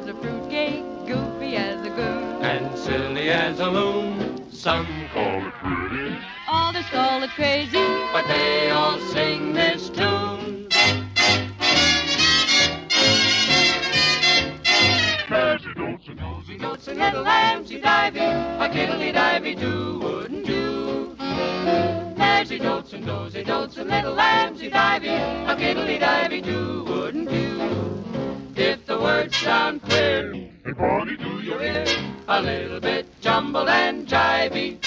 as a fruitcake, goofy as a goon, and silly as a loon. Some call it pretty, others call it crazy, but they all sing this tune. Daisy dotes and nosy dotes and little lambsy-divey, a kiddly-divey-doo wouldn't do. Daisy dotes and dozy dotes and little lambsy-divey, a kiddly-divey-doo wouldn't do. If the words sound queer, Hey, Bonnie, do your ear. a little bit jumbled and jivey,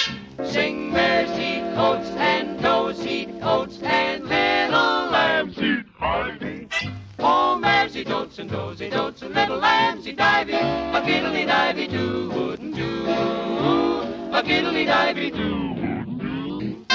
sing mares eat oats and does eat oats and little lambs eat Ivy. Oh, mares eat oats and dozy dotes and little lambs eat ivy, a kiddly-divey-doo wouldn't do. A kiddly-divey-doo wouldn't do.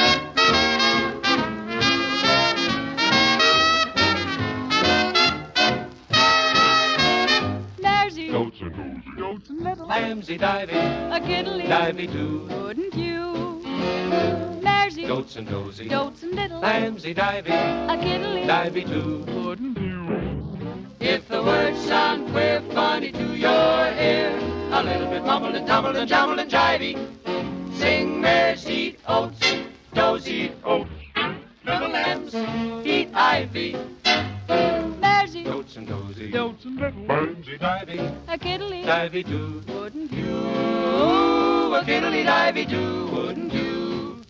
mares eat Dotes and nosy dotes and little Lambsy-divey, a kiddly, divey-doo, wouldn't you? Mares eat dotes and dozy, dotes and little Lambsy-divey, a kiddly, divey-doo. wouldn't you? If the words sound queer, funny to your ear, a little bit mumbled and tumbled and jumbled and jivey, sing mares eat oats, does eat oats, little lambs eat ivy, Mares eat dotes and dozy, dotes and little Lambsy-divey, a kiddly, divey-doo, wouldn't you? a kiddly-divey-doo wouldn't do.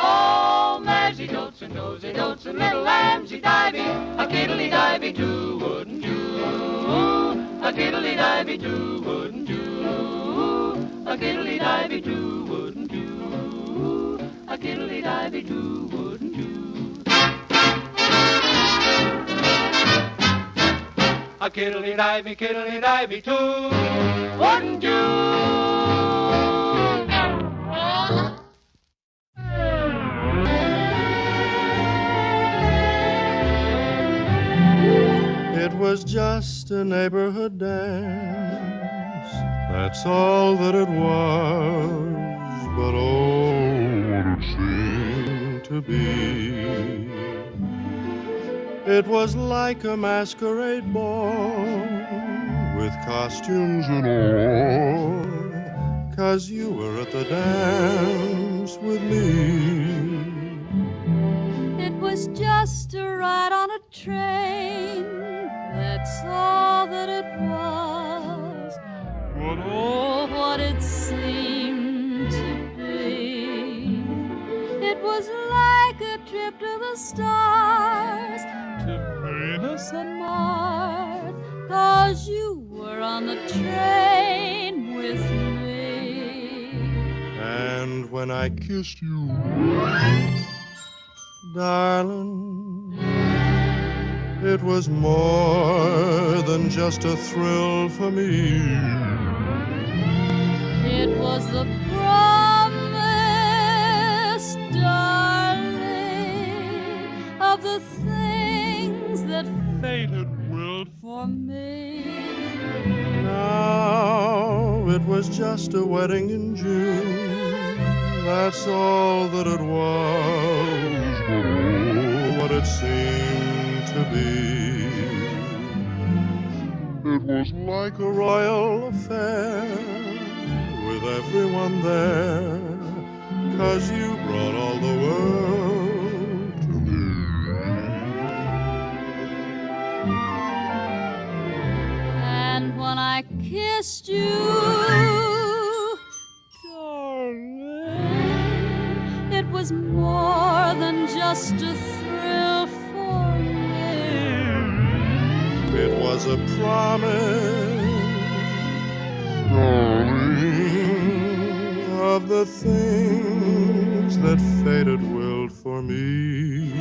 Oh, Marsy dotes and dozy dotes and little lambsy divey, a kiddly-divey-doo wouldn't do. A kiddly-divey-doo wouldn't do. A kiddly-divey-doo wouldn't do. A kiddly-divey-doo wouldn't do. A kiddly-divey-doo wouldn't do. It was just a neighborhood dance, that's all that it was, but oh, what it seemed to be. It was like a masquerade ball, with costumes and all, 'cause you were at the dance with me. It was just a ride on a train, that's all that it was. But oh, what it seemed to be. It was like a trip to the stars, to Venus and Mars, 'cause you were on the train with me. And when I kissed you, darling, it was more than just a thrill for me. It was the promise, darling, of the things that fate had willed for me. Now it was just a wedding in June, that's all that it was, but oh, what it seemed to be. It was like a royal affair, with everyone there, 'cause you brought all the world to me. And when I kissed you, darling, it was more than just a thrill for me. It was a promise, darling, of the things that fate had willed for me.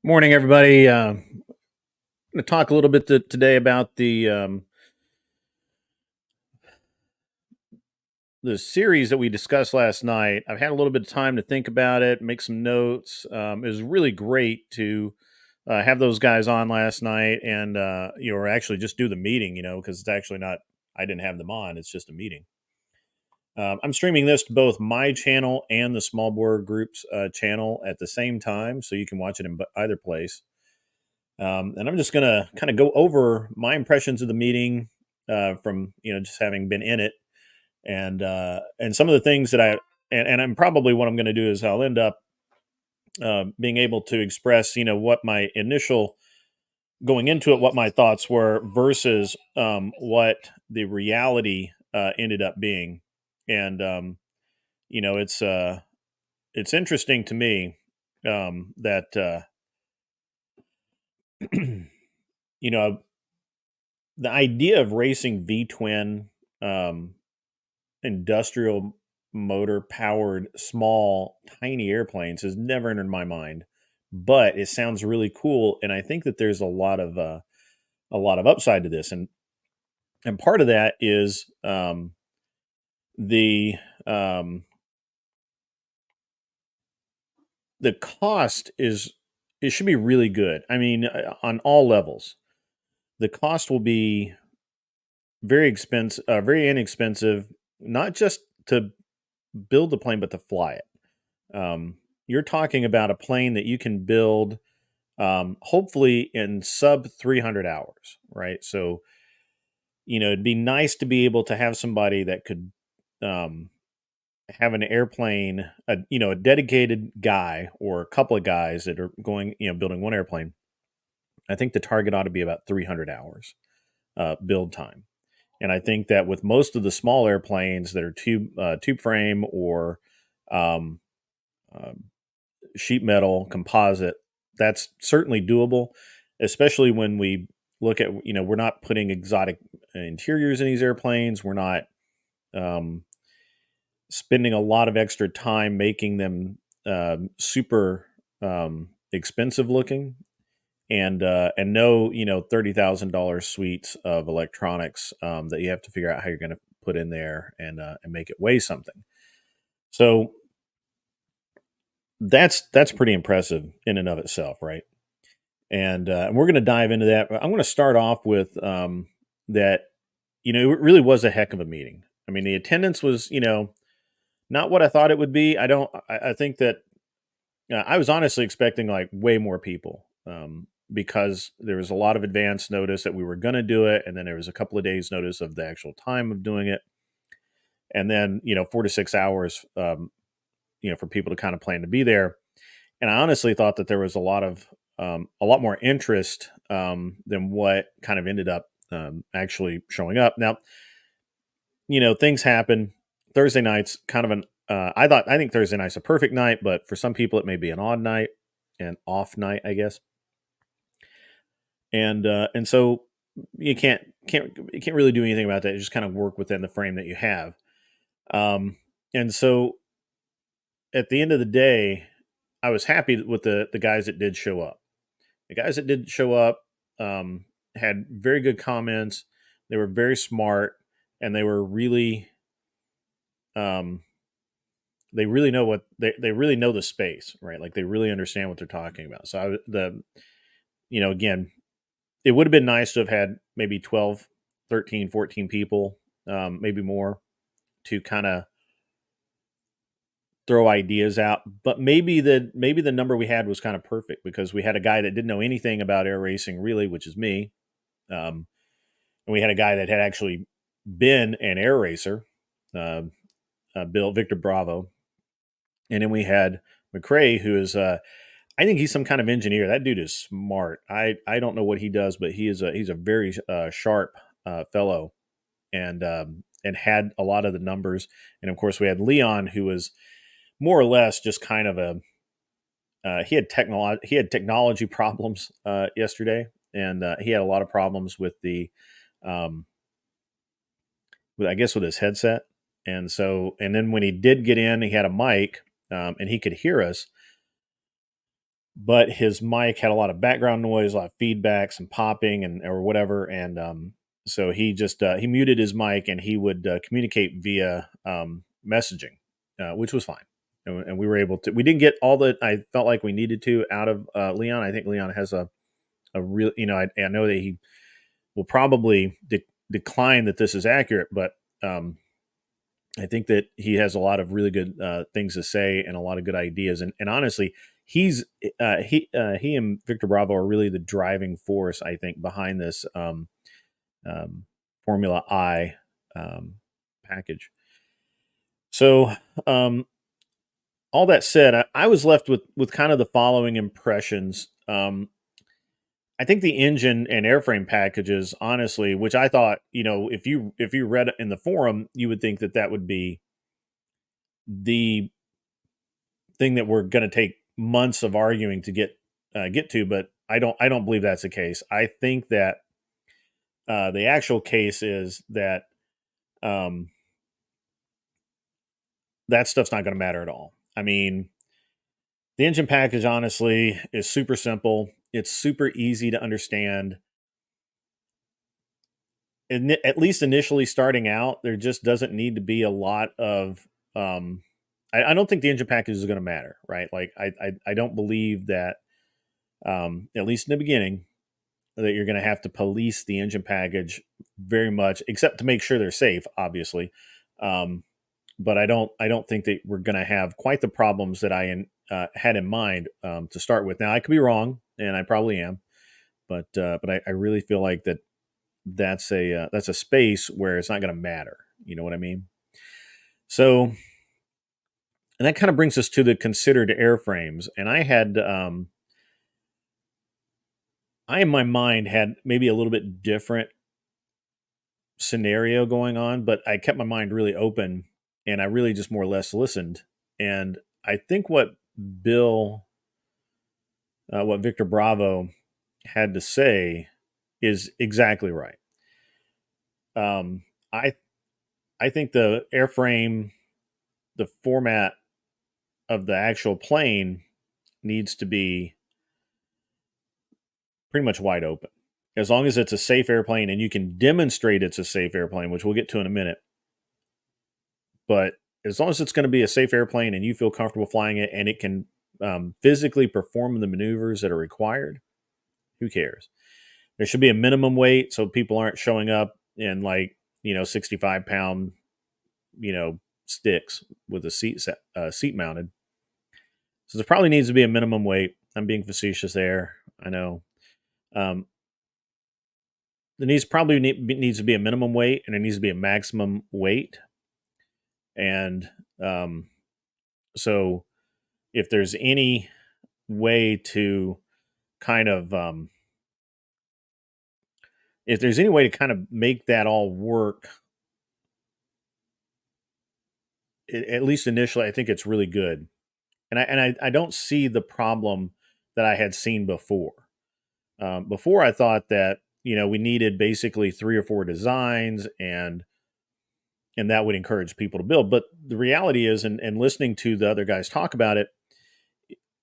Morning, everybody. I'm going to talk a little bit today about the series that we discussed last night. I've had a little bit of time to think about it, make some notes. It was really great to have those guys on last night, and or actually just do the meeting. Because it's actually not. I didn't have them on. It's just a meeting. I'm streaming this to both my channel and the Smallbore Group's channel at the same time, so you can watch it in either place. And I'm just going to kind of go over my impressions of the meeting from just having been in it, and some of the things that and I'm probably what I'm going to do is I'll end up being able to express what my initial going into it, what my thoughts were versus what the reality ended up being, and it's interesting to me that you know the idea of racing V twin um, industrial motor powered small tiny airplanes has never entered my mind, but it sounds really cool, and I think that there's a lot of upside to this, and part of that is the um, the cost is it should be really good. I mean, on all levels, the cost will be very expensive, very inexpensive, not just to build the plane, but to fly it. You're talking about a plane that you can build, hopefully in sub 300 hours, right? So, it'd be nice to be able to have somebody that could um, have an airplane, a dedicated guy or a couple of guys that are going, building one airplane. I think the target ought to be about 300 hours build time. And I think that with most of the small airplanes that are tube frame or um, uh, sheet metal composite, that's certainly doable, especially when we look at we're not putting exotic interiors in these airplanes. We're not um, spending a lot of extra time making them super expensive looking, and no $30,000 suites of electronics that you have to figure out how you're going to put in there and make it weigh something. So that's pretty impressive in and of itself, right? And we're going to dive into that. I'm going to start off with that. It really was a heck of a meeting. I mean, the attendance was not what I thought it would be. I think that I was honestly expecting like way more people, because there was a lot of advance notice that we were going to do it, and then there was a couple of days notice of the actual time of doing it, and then 4 to 6 hours, for people to kind of plan to be there. And I honestly thought that there was a lot more interest than what kind of ended up actually showing up. Now, things happen. Thursday night's kind of an I think Thursday night's a perfect night, but for some people it may be an odd night, an off night, I guess. And so you can't really do anything about that. You just kind of work within the frame that you have. And so at the end of the day, I was happy with the guys that did show up. The guys that did show up had very good comments. They were very smart, and they were really um, they really know what they really know the space, right? Like they really understand what they're talking about. So again, it would have been nice to have had maybe 12, 13, 14 people, maybe more, to kind of throw ideas out. But maybe the number we had was kind of perfect, because we had a guy that didn't know anything about air racing really, which is me. And we had a guy that had actually been an air racer, uh, Bill Victor Bravo. And then we had McCrae, who is I think he's some kind of engineer. That dude is smart. I don't know what he does, but he's a very sharp fellow, and had a lot of the numbers. And of course, we had Leon, who was more or less just kind of a he had technology problems yesterday, and he had a lot of problems with the um, with, I guess, with his headset. And then when he did get in, he had a mic, and he could hear us. but his mic had a lot of background noise, a lot of feedback, some popping, and or whatever, and so he just he muted his mic and he would communicate via messaging, which was fine, and we were able to. We didn't get all that I felt like we needed to out of Leon. I think Leon has a real, I know that he will probably decline that this is accurate, but I think that he has a lot of really good things to say and a lot of good ideas. And honestly, he and Victor Bravo are really the driving force, I think, behind this um, Formula I package. So, all that said, I was left with kind of the following impressions. I think the engine and airframe packages, honestly, which I thought, if you read it in the forum, you would think that that would be the thing that we're going to take months of arguing to get to, but I don't believe that's the case. I think that the actual case is that um, that stuff's not going to matter at all. I mean, the engine package honestly is super simple. It's super easy to understand. At least initially starting out, there just doesn't need to be a lot of. I don't think the engine package is going to matter, right? Like I don't believe that, at least in the beginning, that you're going to have to police the engine package very much, except to make sure they're safe, obviously. Um, but I don't think that we're going to have quite the problems that I had in mind to start with. Now I could be wrong, and I probably am, but I really feel like that's a space where it's not going to matter. You know what I mean? So, and that kind of brings us to the considered airframes. And I in my mind had maybe a little bit different scenario going on, but I kept my mind really open and I really just more or less listened. And I think Bill, what Victor Bravo had to say is exactly right. Um, I I think the airframe, the format of the actual plane needs to be pretty much wide open. As long as it's a safe airplane and you can demonstrate it's a safe airplane, which we'll get to in a minute. But as long as it's going to be a safe airplane and you feel comfortable flying it and it can physically perform the maneuvers that are required, who cares? There should be a minimum weight so people aren't showing up in 65-pound, sticks with a seat mounted. So there probably needs to be a minimum weight. I'm being facetious there. I know. Um, needs to be a minimum weight and there needs to be a maximum weight. And so if there's any way to kind of if there's any way to kind of make that all work, at least initially, I think it's really good. And I don't see the problem that I had seen before. Before I thought that we needed basically 3 or 4 designs and that would encourage people to build. But the reality is, and listening to the other guys talk about it,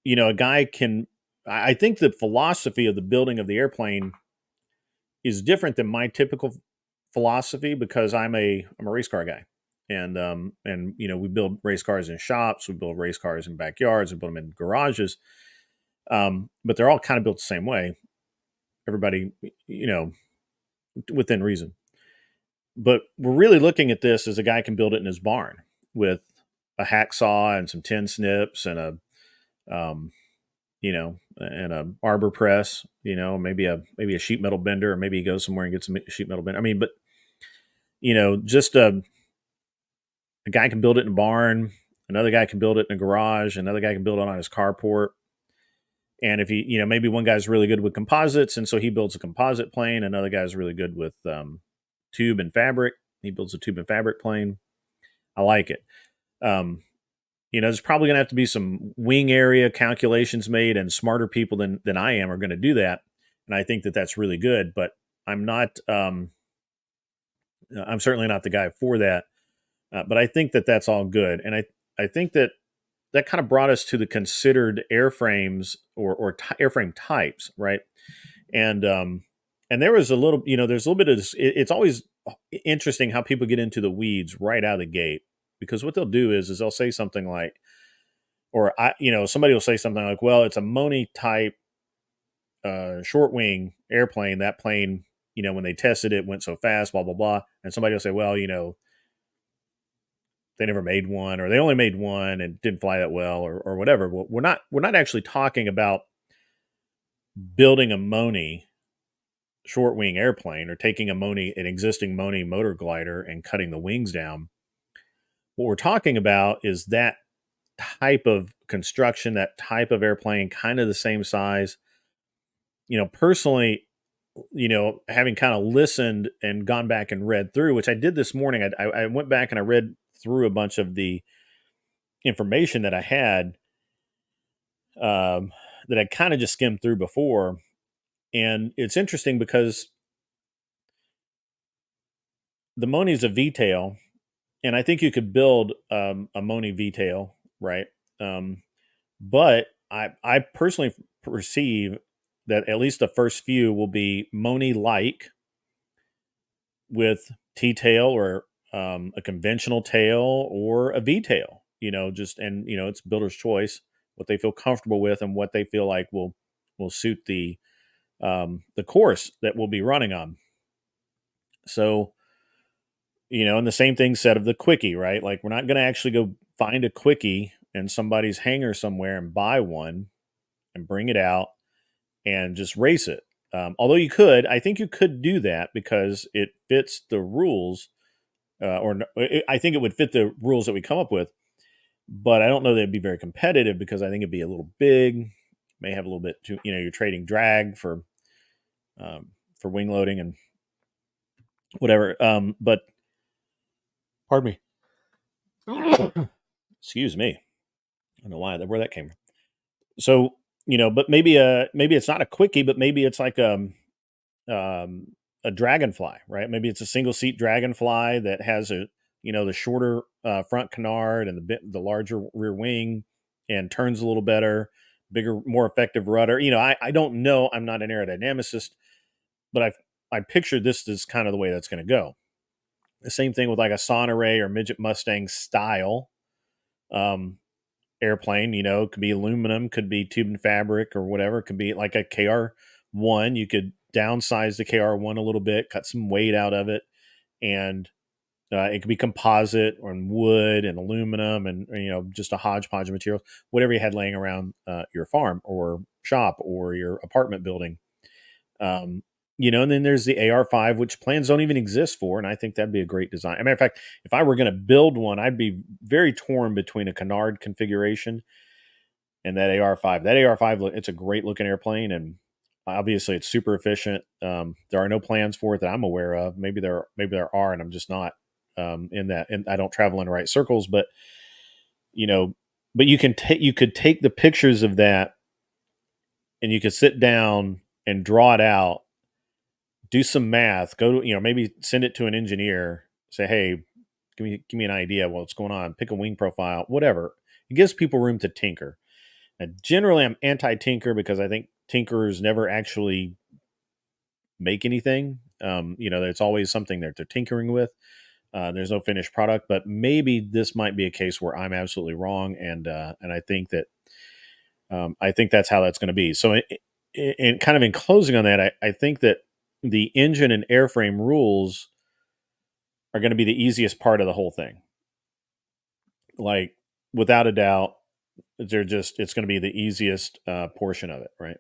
a guy can. I think the philosophy of the building of the airplane is different than my typical philosophy because I'm a race car guy, and we build race cars in shops, we build race cars in backyards, we build them in garages, but they're all kind of built the same way. Everybody, within reason. But we're really looking at this as a guy can build it in his barn with a hacksaw and some tin snips and um, and a arbor press, maybe a sheet metal bender, or maybe he goes somewhere and gets a sheet metal bender. I mean, but just a guy can build it in a barn, another guy can build it in a garage, another guy can build it on his carport. And if maybe one guy's really good with composites, and so he builds a composite plane. Another guy's really good with tube and fabric. He builds a tube and fabric plane. I like it. There's probably going to have to be some wing area calculations made, and smarter people than I am are going to do that. And I think that that's really good. But I'm not. I'm certainly not the guy for that. But I think that that's all good, and I think that that kind of brought us to the considered airframes or airframe types, right? And and there was a little, there's a little bit of this. It's always interesting how people get into the weeds right out of the gate, because what they'll do is they'll say something like, somebody will say something like, well, it's a Moni type short wing airplane. That plane, when they tested it, went so fast, blah blah blah. And somebody will say, well, they never made one, or they only made one and didn't fly that well, or whatever. Well, we're not actually talking about building a Moni short wing airplane, or taking an existing Moni motor glider and cutting the wings down. What we're talking about is that type of construction, that type of airplane, kind of the same size. Personally, having kind of listened and gone back and read through, which I did this morning, I went back and I read through a bunch of the information that I had, that I kind of just skimmed through before. And it's interesting because the Moni's a V-tail, and I think you could build a Moni V-tail, right? But I personally perceive that at least the first few will be Moni-like with T-tail, or a conventional tail, or a V-tail. It's builder's choice, what they feel comfortable with and what they feel like will suit the course that we'll be running on. So, and the same thing said of the quickie, right? Like, we're not going to actually go find a quickie in somebody's hangar somewhere and buy one and bring it out and just race it. Although I think you could do that because it fits the rules, I think it would fit the rules that we come up with. But I don't know that it'd be very competitive, because I think it'd be a little big, may have a little bit too, you're trading drag for wing loading and whatever. But pardon me. Excuse me. I don't know where that came from. So, but maybe it's not a quickie, but maybe it's like a dragonfly, right? Maybe it's a single seat dragonfly that has the shorter front canard and the larger rear wing, and turns a little better, bigger, more effective rudder. I don't know. I'm not an aerodynamicist, but I pictured this as kind of the way that's going to go. The same thing with like a Sonneray or Midget Mustang style airplane. It could be aluminum, could be tube and fabric, or whatever. It could be like a KR1. You could downsize the KR1 a little bit, cut some weight out of it, and it could be composite or wood and aluminum, and just a hodgepodge of materials, whatever you had laying around your farm or shop or your apartment building. And then there's the AR5, which plans don't even exist for, and I think that'd be a great design. As a matter of fact, if I were going to build one, I'd be very torn between a canard configuration and that AR5. That AR5, it's a great looking airplane, and obviously it's super efficient. There are no plans for it that I'm aware of. Maybe there are, and I'm just not in that, and I don't travel in the right circles. But but you could take the pictures of that, and you could sit down and draw it out, do some math, go to, maybe send it to an engineer, say, hey, give me an idea of what's going on, pick a wing profile, whatever. It gives people room to tinker. And generally I'm anti-tinker, because I think tinkerers never actually make anything. It's always something that they're tinkering with. There's no finished product, but maybe this might be a case where I'm absolutely wrong. And I think that, I think that's how that's going to be. So in kind of in closing on that, I think that the engine and airframe rules are going to be the easiest part of the whole thing. Like, without a doubt, it's going to be the easiest portion of it, right?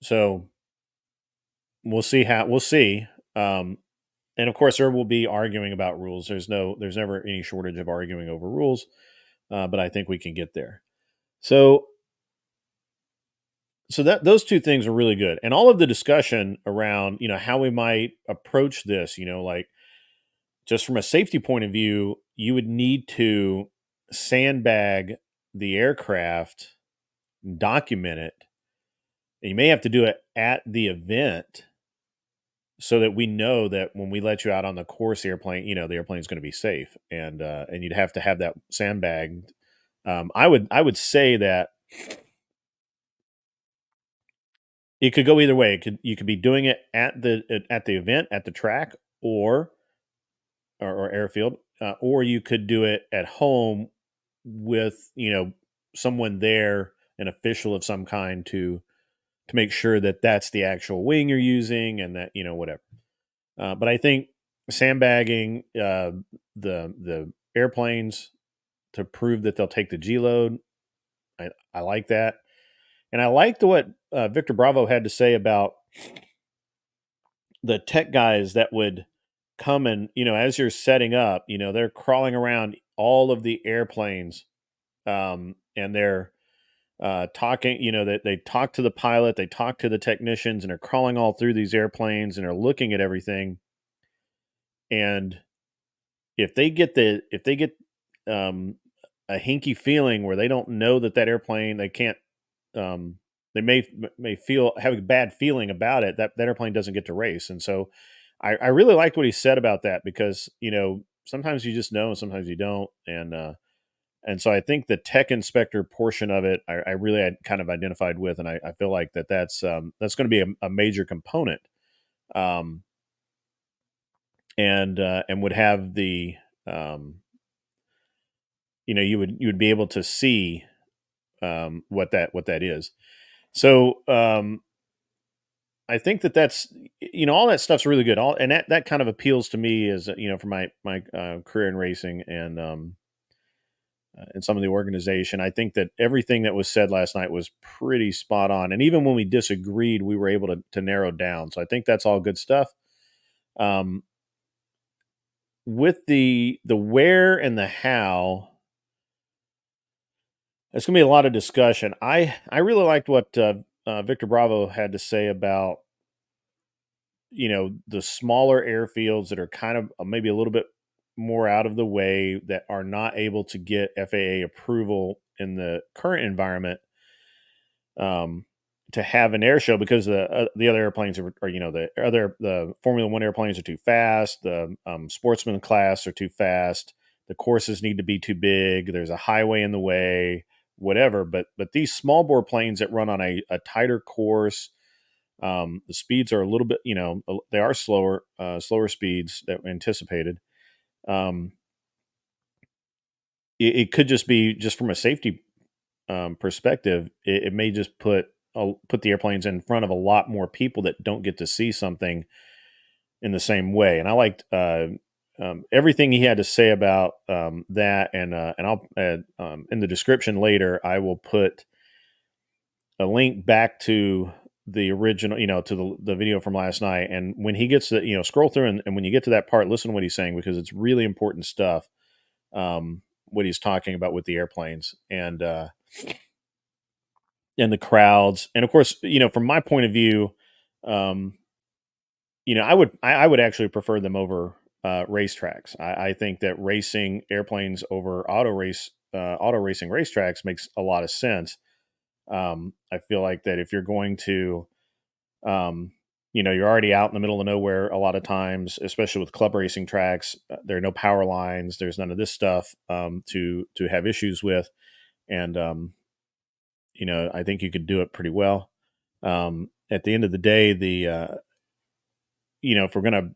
So we'll see. And of course, there will be arguing about rules. There's never any shortage of arguing over rules, but I think we can get there. So that those two things are really good, and all of the discussion around how we might approach this, like, just from a safety point of view, you would need to sandbag the aircraft, document it. And you may have to do it at the event, so that we know that when we let you out on the course, the airplane is going to be safe, and you'd have to have that sandbagged I would say that it could go either way. You could be doing it at the event at the track or airfield, or you could do it at home with someone there, an official of some kind to make sure that that's the actual wing you're using and that whatever. But I think sandbagging the airplanes to prove that they'll take the G load, I like that, and I liked what Victor Bravo had to say about the tech guys that would come and as you're setting up, they're crawling around all of the airplanes, and they're talking, that they talk to the pilot, they talk to the technicians, and they're crawling all through these airplanes and are looking at everything. And if they get um, a hinky feeling where they don't know that airplane, they can't, um, they may feel have a bad feeling about it, that airplane doesn't get to race. And so I really liked what he said about that, because sometimes you just know and sometimes you don't. And so I think the tech inspector portion of it, I really had kind of identified with, and I feel like that's going to be a major component, um, and would have the you would be able to see what that is. So I think that's all that stuff's really good. All and that kind of appeals to me as for my career in racing and some of the organization. I think that everything that was said last night was pretty spot on. And even when we disagreed, we were able to narrow down. So I think that's all good stuff. Um, with the where and the how, there's going to be a lot of discussion. I really liked what Victor Bravo had to say about the smaller airfields that are kind of maybe a little bit more out of the way, that are not able to get FAA approval in the current environment, um, to have an air show, because the other airplanes are the Formula One airplanes are too fast, the sportsman class are too fast, the courses need to be too big, there's a highway in the way, whatever. But these small bore planes that run on a tighter course, the speeds are a little bit, they are slower speeds that were anticipated. Um, it could just be just from a safety perspective. It may just put the airplanes in front of a lot more people that don't get to see something in the same way. And I liked everything he had to say about that. And I'll in the description later, I will put a link back to the original, to the video from last night. And when he gets to, scroll through, and when you get to that part, listen to what he's saying, because it's really important stuff. What he's talking about with the airplanes and the crowds. And of course, from my point of view, um, I would actually prefer them over racetracks. I think that racing airplanes over auto racing racetracks makes a lot of sense. I feel like that if you're going to, you're already out in the middle of nowhere a lot of times, especially with club racing tracks. There are no power lines. There's none of this stuff to have issues with, and I think you could do it pretty well. At the end of the day, if we're gonna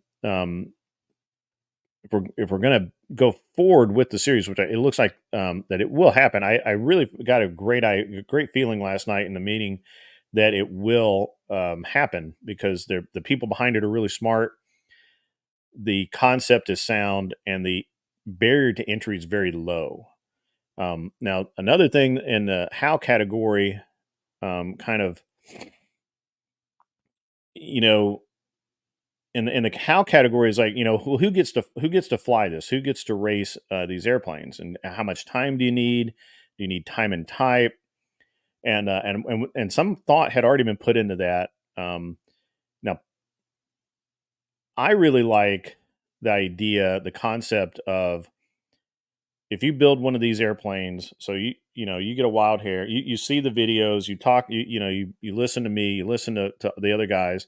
if we're gonna go forward with the series, which it looks like that it will happen, I really got a great feeling last night in the meeting that it will happen, because the people behind it are really smart. The concept is sound, and the barrier to entry is very low. Now, another thing in the how category, kind of, you know, in the how category is like, who gets to fly this, who gets to race these airplanes, and how much time do you need? Do you need time and type? And some thought had already been put into that. Now, I really like the concept of, if you build one of these airplanes, so you get a wild hair, you see the videos, you talk, you listen to me, you listen to the other guys,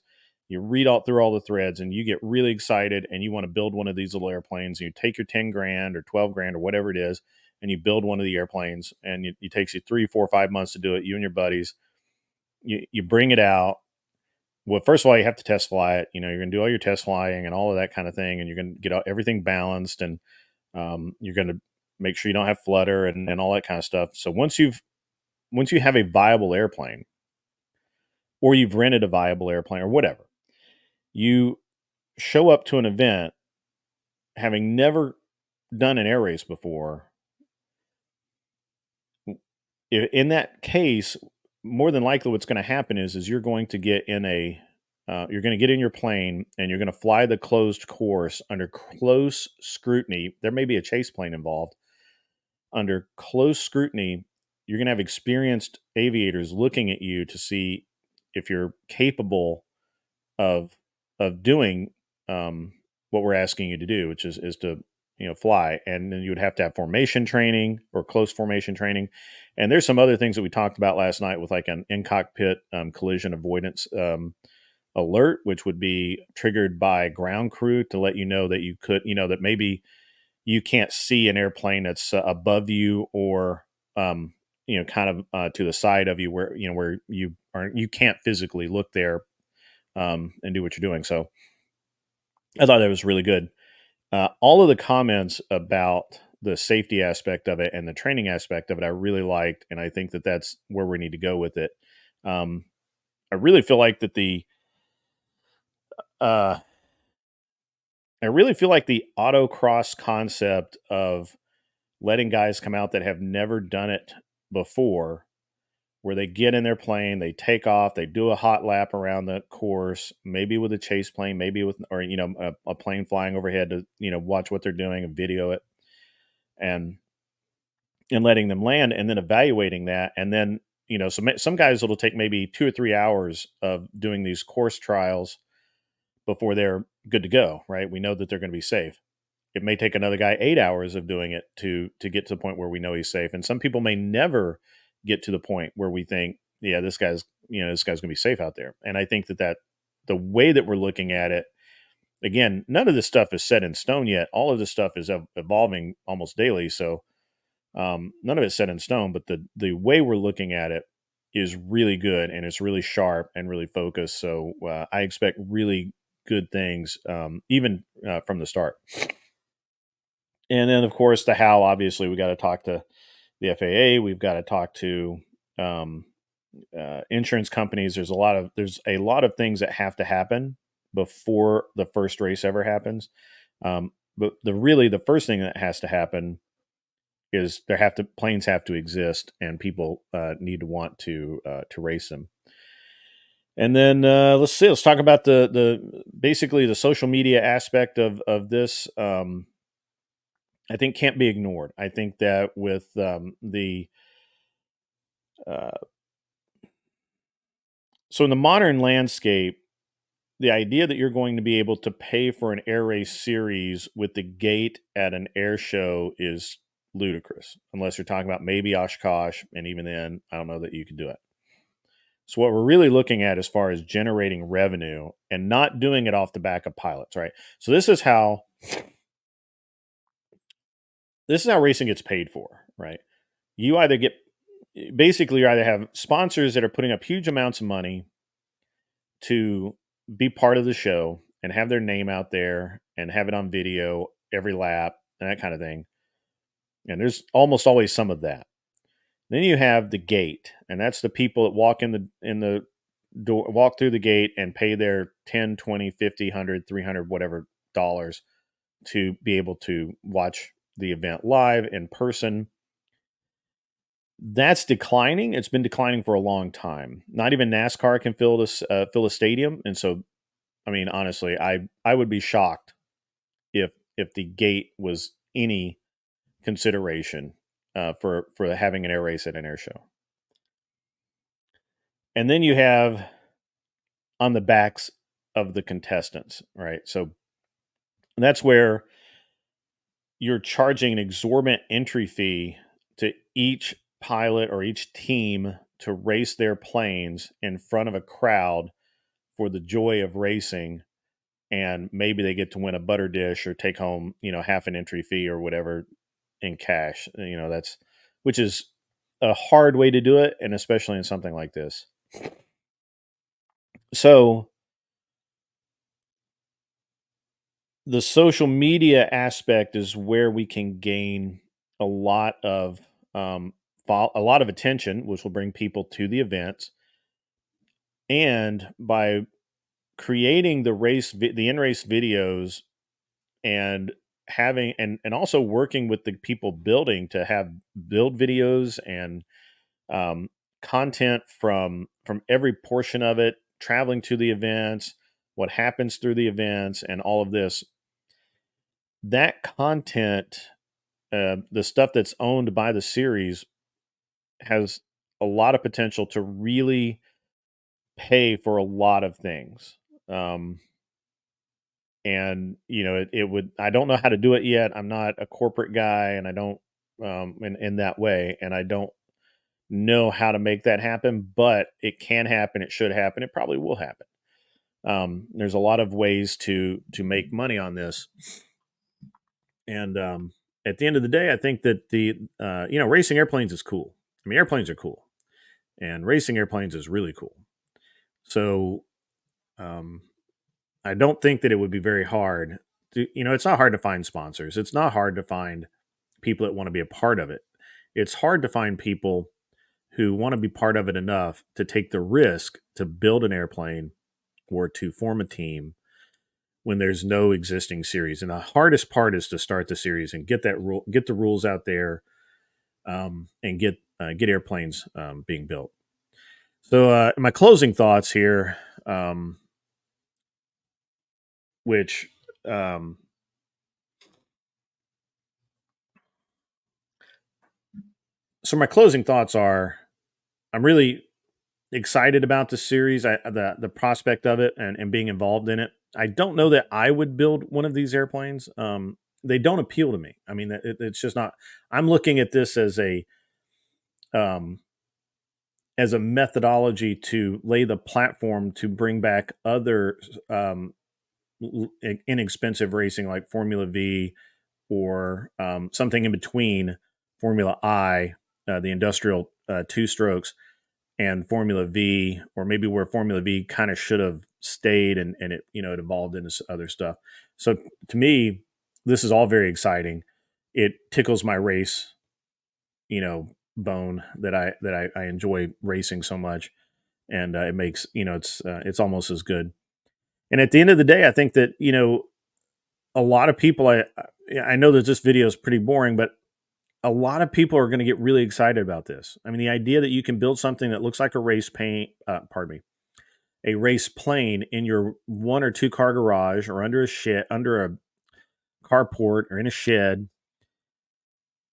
you read all through all the threads, and you get really excited, and you want to build one of these little airplanes, and you take your 10 grand or 12 grand or whatever it is, and you build one of the airplanes, and it takes you 3, 4, 5 months to do it. You and your buddies, you bring it out. Well, first of all, you have to test fly it. You're going to do all your test flying and all of that kind of thing, and you're going to get everything balanced, and you're going to make sure you don't have flutter and all that kind of stuff. So once you have a viable airplane, or you've rented a viable airplane or whatever, you show up to an event having never done an air race before. In that case, more than likely what's going to happen is you're going to get in you're going to get in your plane, and you're going to fly the closed course under close scrutiny. There may be a chase plane involved. Under close scrutiny, you're going to have experienced aviators looking at you to see if you're capable of doing what we're asking you to do, which is to fly. And then you would have to have formation training or close formation training. And there's some other things that we talked about last night with like an in cockpit collision avoidance alert, which would be triggered by ground crew to let you know that that maybe you can't see an airplane that's above you, or kind of to the side of you, where you can't physically look there and do what you're doing. So I thought that was really good. All of the comments about the safety aspect of it and the training aspect of it, I really liked, and I think that that's where we need to go with it. I really feel like that I really feel like the autocross concept of letting guys come out that have never done it before, where they get in their plane, they take off, they do a hot lap around the course, maybe with a chase plane, maybe with, or, a plane flying overhead to, watch what they're doing and video it, and letting them land, and then evaluating that. And then, some guys, it'll take maybe 2 or 3 hours of doing these course trials before they're good to go, right? We know that they're going to be safe. It may take another guy 8 hours of doing it to get to the point where we know he's safe. And some people may never get to the point where we think, yeah, this guy's going to be safe out there. And I think that the way that we're looking at it, again, none of this stuff is set in stone yet. All of this stuff is evolving almost daily. So none of it's set in stone, but the way we're looking at it is really good, and it's really sharp and really focused. So I expect really good things, even from the start. And then, of course, the how. Obviously, we got to talk to the FAA. We've got to talk to insurance companies. There's a lot of things that have to happen before the first race ever happens. But the first thing that has to happen is planes have to exist, and people need to want to race them. And then let's talk about the basically the social media aspect of this. I think can't be ignored. I think that with so in the modern landscape, the idea that you're going to be able to pay for an air race series with the gate at an air show is ludicrous, unless you're talking about maybe Oshkosh, and even then, I don't know that you can do it. So what we're really looking at as far as generating revenue, and not doing it off the back of pilots, right? So this is how racing gets paid for, right? You either have sponsors that are putting up huge amounts of money to be part of the show and have their name out there and have it on video every lap and that kind of thing. And there's almost always some of that. Then you have the gate, and that's the people that walk in the door, walk through the gate and pay their 10, 20, 50, 100, 300, whatever dollars to be able to watch the event live in person. That's declining. It's been declining for a long time. Not even NASCAR can fill a stadium. And so, I mean, honestly, I would be shocked if the gate was any consideration for having an air race at an air show. And then you have on the backs of the contestants, right? So that's where you're charging an exorbitant entry fee to each pilot or each team to race their planes in front of a crowd for the joy of racing. And maybe they get to win a butter dish or take home, half an entry fee or whatever in cash. Which is a hard way to do it, and especially in something like this. So the social media aspect is where we can gain a lot of a lot of attention, which will bring people to the events. And by creating the in race videos, and having and also working with the people building to have build videos and um, content from every portion of it, traveling to the events, what happens through the events, and all of this, that content, the stuff that's owned by the series, has a lot of potential to really pay for a lot of things. Um, and it would, I don't know how to do it yet. I'm not a corporate guy, and I don't in that way, and I don't know how to make that happen, but it can happen. It should happen. It probably will happen. There's a lot of ways to make money on this, and at the end of the day, I think that the racing airplanes is cool. I mean, airplanes are cool, and racing airplanes is really cool. So um, I don't think that it would be very hard. It's not hard to find sponsors. It's not hard to find people that want to be a part of it. It's hard to find people who want to be part of it enough to take the risk to build an airplane or to form a team when there's no existing series. And the hardest part is to start the series and get the rules out there, and get airplanes being built. So my closing thoughts here, which so my closing thoughts are, I'm really excited about the series, the prospect of it, and being involved in it. I don't know that I would build one of these airplanes. They don't appeal to me. I mean, it's just not. I'm looking at this um, as a methodology to lay the platform to bring back other inexpensive racing like Formula V, or something in between Formula I, the industrial two strokes, and Formula V, or maybe where Formula V kind of should have stayed, and it evolved into other stuff. So to me, this is all very exciting. It tickles my race, bone that I enjoy racing so much, and it makes it's almost as good. And at the end of the day, I think that a lot of people, I know that this video is pretty boring, but a lot of people are going to get really excited about this. I mean, the idea that you can build something that looks like a a race plane in your 1 or 2 car garage, or under a carport, or in a shed.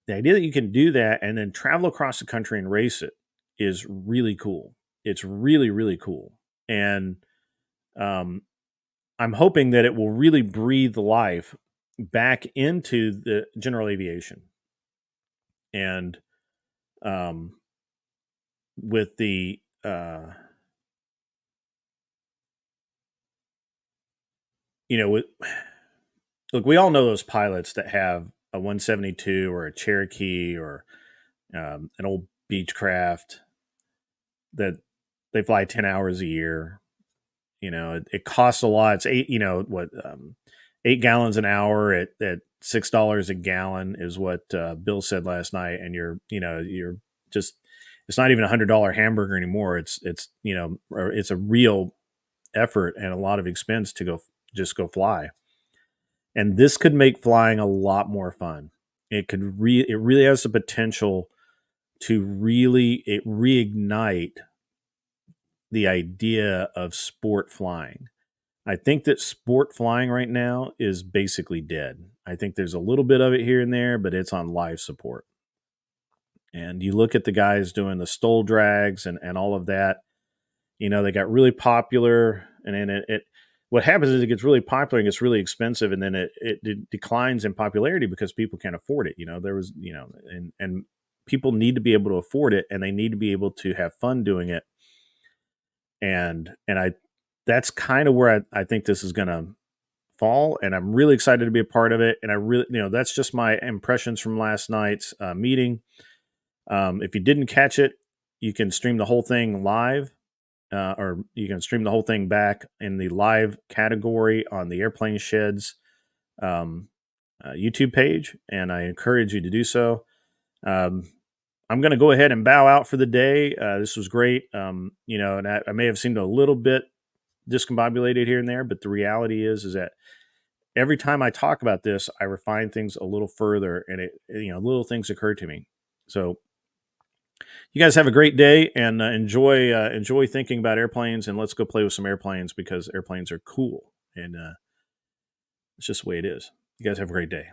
The idea that you can do that and then travel across the country and race it is really cool. It's really, really cool. And um, I'm hoping that it will really breathe life back into the general aviation. And with the look, we all know those pilots that have a 172 or a Cherokee, or an old Beechcraft, that they fly 10 hours a year. It costs a lot. It's 8 gallons an hour at $6 a gallon is what Bill said last night. And you're just, it's not even $100 hamburger anymore. It's a real effort and a lot of expense to go fly. And this could make flying a lot more fun. It really has the potential to reignite the idea of sport flying. I think that sport flying right now is basically dead. I think there's a little bit of it here and there, but it's on life support. And you look at the guys doing the stole drags and all of that, they got really popular, and then what happens is it gets really popular and gets really expensive, and then it declines in popularity because people can't afford it. There was, and people need to be able to afford it, and they need to be able to have fun doing it. And that's kind of where I think this is going to fall, and I'm really excited to be a part of it. And I really, that's just my impressions from last night's meeting. If you didn't catch it, you can stream the whole thing live, or you can stream the whole thing back in the live category on the Airplane Sheds YouTube page, and I encourage you to do so. I'm going to go ahead and bow out for the day. This was great. And I may have seemed a little bit discombobulated here and there, but the reality is that every time I talk about this, I refine things a little further, and little things occur to me. So you guys have a great day, and enjoy thinking about airplanes, and let's go play with some airplanes, because airplanes are cool, and it's just the way it is. You guys have a great day.